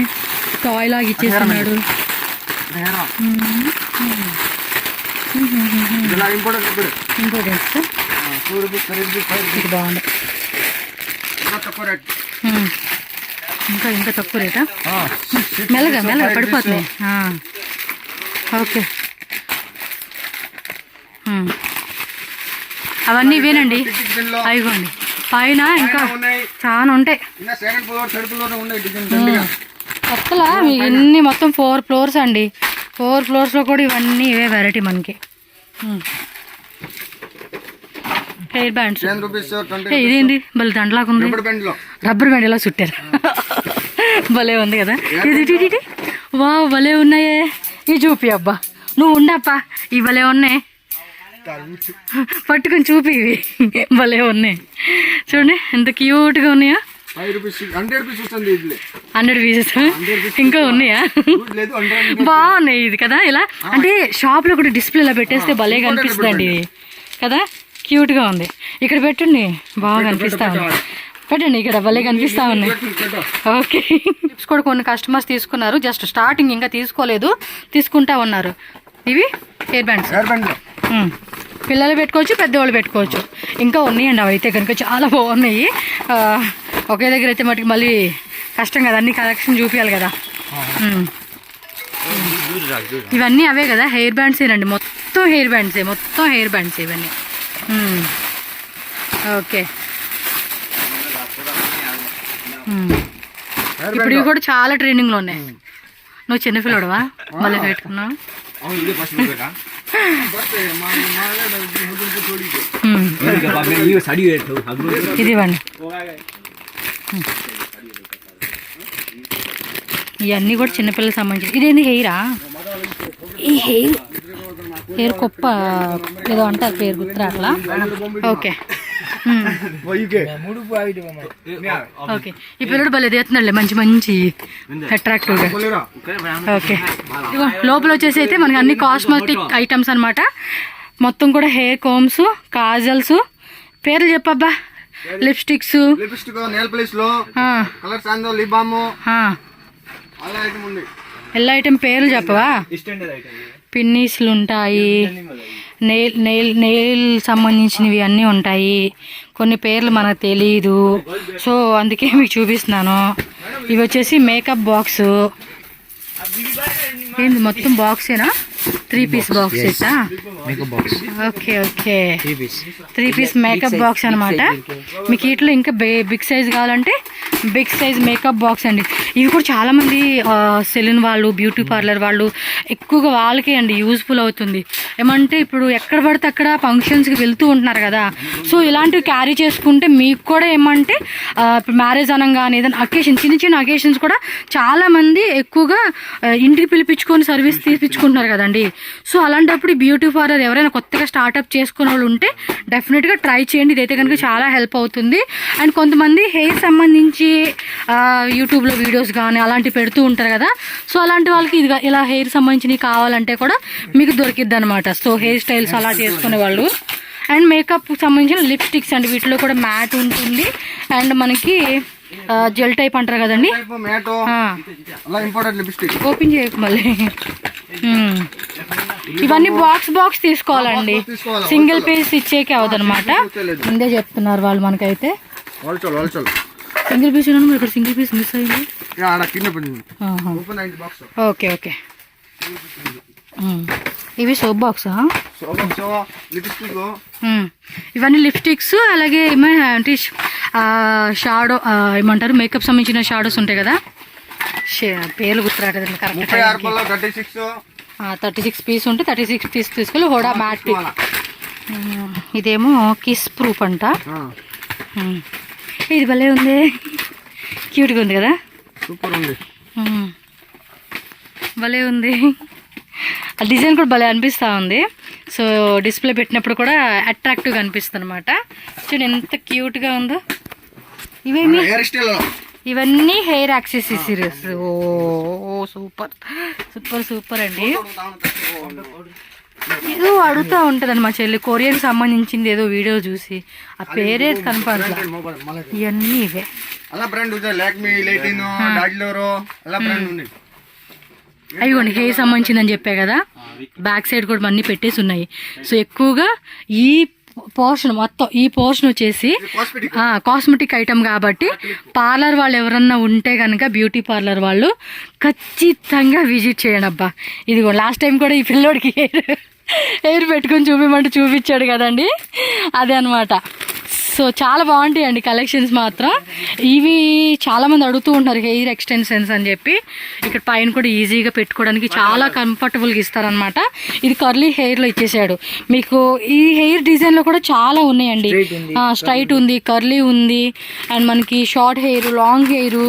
టాయ్ లాగా ఇచ్చేస్తున్నాడు. ఇంపార్టెంట్స్ ఇది బాగుంది. ఇంకా తక్కువ రేటా. మెల్లగా పడిపోతున్నాయి. ఓకే, అవన్నీ ఇవేనండి. అయిగోండి పైన ఇంకా చాలా ఉంటాయి. కొత్తలా మీకు ఇన్ని మొత్తం 4 ఫ్లోర్స్ అండి. 4 ఫ్లోర్స్లో కూడా ఇవన్నీ ఇవే వెరైటీ మనకి. Hair bands. ఇదేంటి భలే దండలాగా ఉంది. రబ్బర్ బ్యాండ్ ఎలా చుట్టారు. భలే ఉంది కదా. ఇది వా భలే ఉన్నాయే. ఇవి చూపి అబ్బా, నువ్వు ఉండప్పా. ఇవి భలే ఉన్నాయి, పట్టుకొని చూపి. ఇవి భలే ఉన్నాయి చూడండి, ఎంత క్యూట్గా ఉన్నాయా. 100 పీసెస్ ఇంకా ఉన్నాయా. బాగున్నాయి ఇది కదా. ఇలా అంటే షాప్లో కూడా డిస్ప్లేలో పెట్టేస్తే భలే కనిపిస్తుందండి ఇది కదా. క్యూట్గా ఉంది. ఇక్కడ పెట్టండి, బాగా కనిపిస్తా ఉంది. పెట్టండి, ఇక్కడ భలే కనిపిస్తా ఉన్నాయి. ఓకే, కూడా కొన్ని కస్టమర్స్ తీసుకున్నారు. జస్ట్ స్టార్టింగ్, ఇంకా తీసుకోలేదు, తీసుకుంటా ఉన్నారు. ఇవి హెయిర్ బ్యాండ్స్. పిల్లలు పెట్టుకోవచ్చు, పెద్దవాళ్ళు పెట్టుకోవచ్చు. ఇంకా ఉన్నాయండి అవి అయితే కనుక చాలా బాగున్నాయి. ఒకే దగ్గర అయితే మటుకు మళ్ళీ కష్టం కదా, అన్ని కలెక్షన్ చూపించాలి కదా. ఇవన్నీ అవే కదా, హెయిర్ బ్యాండ్సేనండి. మొత్తం హెయిర్ బ్యాండ్స్ ఇవన్నీ. ఓకే, ఇప్పుడు ఇవి కూడా చాలా ట్రెండింగ్లో ఉన్నాయి. నువ్వు చిన్నపిల్లడవా మళ్ళీ పెట్టుకున్నావు ఇది ఇవ్వండి. ఇవన్నీ కూడా చిన్నపిల్లలకు సంబంధించి. ఇదేంది హెయిరా? ఈ హెయిర్ కొప్ప ఏదో అంటారు పేరు గుర్తురా అట్లా. Okay okay. ఈ పిల్లడు భలే తీస్తున్నాడులే మంచి మంచి అట్రాక్టివ్గా. ఓకే ఇగో లోపల వచ్చేసి అయితే మనకి అన్ని కాస్మెటిక్ ఐటమ్స్ అనమాట. మొత్తం కూడా హెయిర్ కోమ్స్, కాజల్స్, పేర్లు చెప్పబ్బా. లిప్స్టిక్స్, ఎలా ఐటమ్ పేర్లు చెప్పవా? పిన్నీస్లు ఉంటాయి, నెయిల్ సంబంధించినవి అన్నీ ఉంటాయి. కొన్ని పేర్లు మనకు తెలీదు, సో అందుకే మీకు చూపిస్తున్నాను. ఇవి వచ్చేసి మేకప్ బాక్స్. ఏంది మొత్తం బాక్సేనా? 3 పీస్ బాక్స్ సెట్టా? Okay okay 3 piece makeup box అనమాట. మీకు వీటిలో ఇంకా బిగ్ సైజ్ కావాలంటే బిగ్ సైజ్ మేకప్ బాక్స్ అండి. ఇవి కూడా చాలామంది సెలూన్ వాళ్ళు, బ్యూటీ పార్లర్ వాళ్ళు ఎక్కువగా వాళ్ళకే అండి యూజ్ఫుల్ అవుతుంది. ఏమంటే ఇప్పుడు ఎక్కడ పడితే అక్కడ ఫంక్షన్స్కి వెళ్తూ ఉంటున్నారు కదా, సో ఇలాంటివి క్యారీ చేసుకుంటే మీకు కూడా ఏమంటే ఇప్పుడు మ్యారేజ్ అనగానే ఏదైనా అకేషన్, చిన్న చిన్న అకేషన్స్ కూడా చాలామంది ఎక్కువగా ఇంటికి పిలిపించుకొని సర్వీస్ తీపించుకుంటున్నారు కదండి. సో అలాంటప్పుడు బ్యూటీ పార్లర్ ఎవరైనా కొత్తగా స్టార్ట్అప్ చేసుకునే వాళ్ళు ఉంటే డెఫినెట్గా ట్రై చేయండి. ఇదైతే కనుక చాలా హెల్ప్ అవుతుంది. అండ్ కొంతమంది హెయిర్ సంబంధించి యూట్యూబ్లో వీడియోస్ కానీ అలాంటివి పెడుతూ ఉంటారు కదా, సో అలాంటి వాళ్ళకి ఇది ఇలా హెయిర్ సంబంధించినవి కావాలంటే కూడా మీకు దొరికిద్ది అనమాట. సో హెయిర్ స్టైల్స్ అలా చేసుకునే వాళ్ళు. అండ్ మేకప్ సంబంధించిన లిప్స్టిక్స్ అండి, వీటిలో కూడా మ్యాట్ ఉంటుంది అండ్ మనకి జెల్ టైప్ అంటారు కదండి. ఓపెన్ చేయకు మళ్ళీ. ఇవన్నీ బాక్స్ తీసుకోవాలండి, సింగిల్ పీస్ ఇచ్చేకి అవదనమాట. ముందే చెప్తున్నారు వాళ్ళు మనకైతే. సింగిల్ పీస్ ఇక్కడ సింగిల్ పీస్ మిస్ అయింది. ఓకే ఓకే ఇవి సోప్ బాక్సా? ఇవన్నీ లిప్స్టిక్స్, అలాగే ఏమంటే షాడో ఏమంటారు మేకప్ సంబంధించిన షాడోస్ ఉంటాయి కదా, పేర్లు గుర్తురాటదండి కరెక్ట్. 36 పీస్ ఉంటే 36 పీస్ తీసుకెళ్ళి హోడా మ్యాట్. ఇదేమో కిస్ ప్రూఫ్ అంట. ఇది భలే ఉంది, క్యూట్గా ఉంది కదా, సూపర్ ఉంది, భలే ఉంది. ఆ డిజైన్ కూడా భలే అనిపిస్తూ ఉంది. సో డిస్ప్లే పెట్టినప్పుడు కూడా అట్రాక్టివ్గా అనిపిస్తుంది అనమాట. చూడండి ఎంత క్యూట్గా ఉందో. ఇవేమి ఇవన్నీ హెయిర్ యాక్సెసరీస్. ఓ సూపర్ సూపర్ సూపర్ అండి. ఏదో అడుగుతూ ఉంటుంది మా చెల్లి, కొరియన్కి సంబంధించింది ఏదో వీడియో చూసి ఆ పేరే కనపడదు. ఇవన్నీ ఇవే. అయ్యోండి హెయిర్ సంబంధించిందని చెప్పా కదా, బ్యాక్ సైడ్ కూడా అన్నీ పెట్టేసి ఉన్నాయి. సో ఎక్కువగా ఈ పోర్షన్ మొత్తం ఈ పోర్షన్ వచ్చేసి కాస్మెటిక్ ఐటమ్ కాబట్టి పార్లర్ వాళ్ళు ఎవరన్నా ఉంటే కనుక బ్యూటీ పార్లర్ వాళ్ళు ఖచ్చితంగా విజిట్ చేయండి. అబ్బా ఇదిగో లాస్ట్ టైం కూడా ఈ పిల్లోడికి హెయిర్ పెట్టుకొని చూపిమంటే చూపించాడు కదండి, అదే అనమాట. సో చాలా బాగుంటాయండి కలెక్షన్స్ మాత్రం. ఇవి చాలామంది అడుగుతూ ఉంటారు హెయిర్ ఎక్స్టెన్షన్స్ అని చెప్పి. ఇక్కడ పైన కూడా ఈజీగా పెట్టుకోవడానికి చాలా కంఫర్టబుల్గా ఇస్తారనమాట. ఇది కర్లీ హెయిర్లో ఇచ్చేసాడు మీకు. ఈ హెయిర్ డిజైన్లో కూడా చాలా ఉన్నాయండి. స్ట్రైట్ ఉంది, కర్లీ ఉంది, అండ్ మనకి షార్ట్ హెయిర్, లాంగ్ హెయిర్,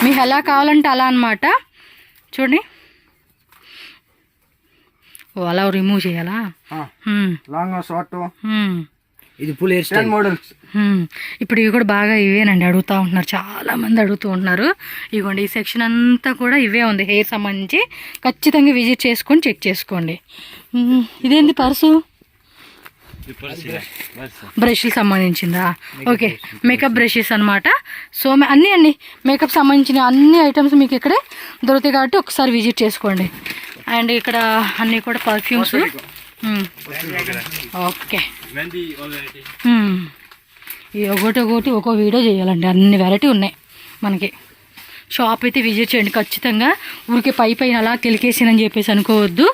మీకు ఎలా కావాలంటే అలా అనమాట. చూడండి, ఓ అలా రిమూవ్ చేయాలా? లాంగ్ షార్ట్, ఇది ఫుల్ హెయిర్ స్టైల్ మోడల్స్. ఇప్పుడు ఇవి కూడా బాగా ఇవేనండి అడుగుతూ ఉంటున్నారు, చాలా మంది అడుగుతూ ఉంటున్నారు. ఇదిగోండి ఈ సెక్షన్ అంతా కూడా ఇవే ఉంది హెయిర్ సంబంధించి. ఖచ్చితంగా విజిట్ చేసుకొని చెక్ చేసుకోండి. ఇదేంది పర్సు? బ్రష్కి సంబంధించిందా? ఓకే మేకప్ బ్రషెస్ అనమాట. సో అన్నీ అండి మేకప్ సంబంధించిన అన్ని ఐటమ్స్ మీకు ఇక్కడే దొరుకుతాయి కాబట్టి ఒకసారి విజిట్ చేసుకోండి. అండ్ ఇక్కడ అన్నీ కూడా పర్ఫ్యూమ్స్. ఓకే ఒకటి ఒక్కో వీడియో చేయాలండి, అన్ని వెరైటీ ఉన్నాయి మనకి. షాప్ అయితే విజిట్ చేయండి ఖచ్చితంగా. ఊరికే పైన అలా కెలికేసానని చెప్పేసి అనుకోవద్దు.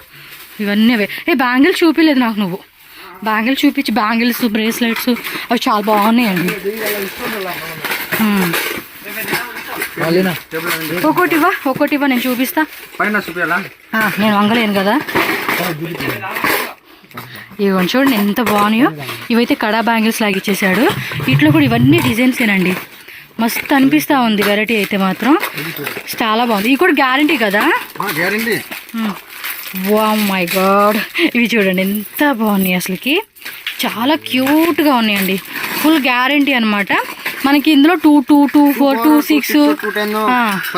ఇవన్నీ అవే. బ్యాంగిల్స్ చూపించలేదు నాకు నువ్వు. బ్యాంగిల్స్ చూపించి, బ్యాంగిల్స్, బ్రేస్లెట్స్ అవి చాలా బాగున్నాయండి. వాళ్ళేనా? ఒక్కోటి ఇవ్వ నేను చూపిస్తా. పైన చూపించాలా? నేను వంగలేను కదా. ఇవ్వండి చూడండి ఎంత బాగున్నాయో. ఇవైతే కడా బ్యాంగిల్స్ లాగా ఇచ్చేసాడు. ఇట్లా కూడా ఇవన్నీ డిజైన్సేనండి. మస్తు అనిపిస్తూ ఉంది వెరైటీ అయితే మాత్రం చాలా బాగుంది. ఇవి కూడా గ్యారంటీ కదా? గ్యారంటీ. వావ్ మై గాడ్, ఇవి చూడండి ఎంత బాగున్నాయి అసలుకి. చాలా క్యూట్గా ఉన్నాయండి. ఫుల్ గ్యారంటీ అనమాట. మనకి ఇందులో 2, 2, 2, 4, 2, 6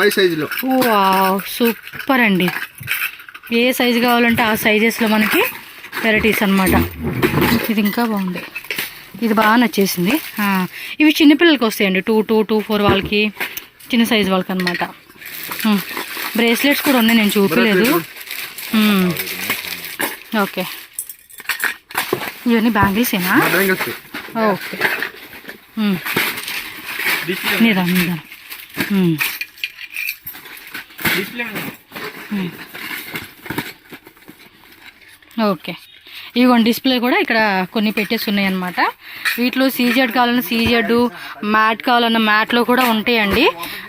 5 సైజులో. వావ్ సూపర్ అండి. ఏ సైజు కావాలంటే ఆ సైజెస్లో మనకి వెరైటీస్ అనమాట. ఇది ఇంకా బాగుంది. ఇది బాగా నచ్చేసింది. ఇవి చిన్నపిల్లలకి వస్తాయండి. 2, 2, 2, 4 వాళ్ళకి, చిన్న సైజు వాళ్ళకి అనమాట. బ్రేస్లెట్స్ కూడా ఉన్నాయి, నేను చూపలేదు. ఓకే, ఇవన్నీ బ్యాంగిల్సేనా? ఓకే, నిదానం. ఓకే, ఇదిగోండి డిస్ప్లే కూడా ఇక్కడ కొన్ని పెట్టేసి ఉన్నాయి అనమాట. వీటిలో సీజెడ్ కావాలన్నా సీజెడ్, మ్యాట్ కావాలన్నా మ్యాట్లో కూడా ఉంటాయండి.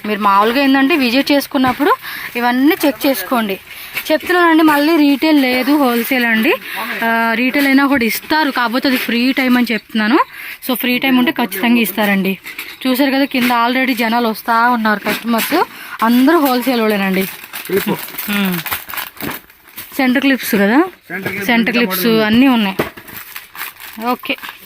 మీరు మామూలుగా ఏంటంటే విజిట్ చేసుకున్నప్పుడు ఇవన్నీ చెక్ చేసుకోండి. చెప్తున్నానండి, మళ్ళీ రీటైల్ లేదు, హోల్సేల్ అండి. రీటైల్ అయినా కూడా ఇస్తారు, కాకపోతే అది ఫ్రీ టైం అని చెప్తున్నాను. సో ఫ్రీ టైం ఉంటే ఖచ్చితంగా ఇస్తారండి. చూసారు కదా కింద ఆల్రెడీ జనాలు వస్తూ ఉన్నారు, కస్టమర్స్ అందరూ హోల్సేల్ వాళ్ళేనండి. సెంటర్ క్లిప్స్ కదా, సెంటర్ క్లిప్స్ అన్నీ ఉన్నాయి. ఓకే.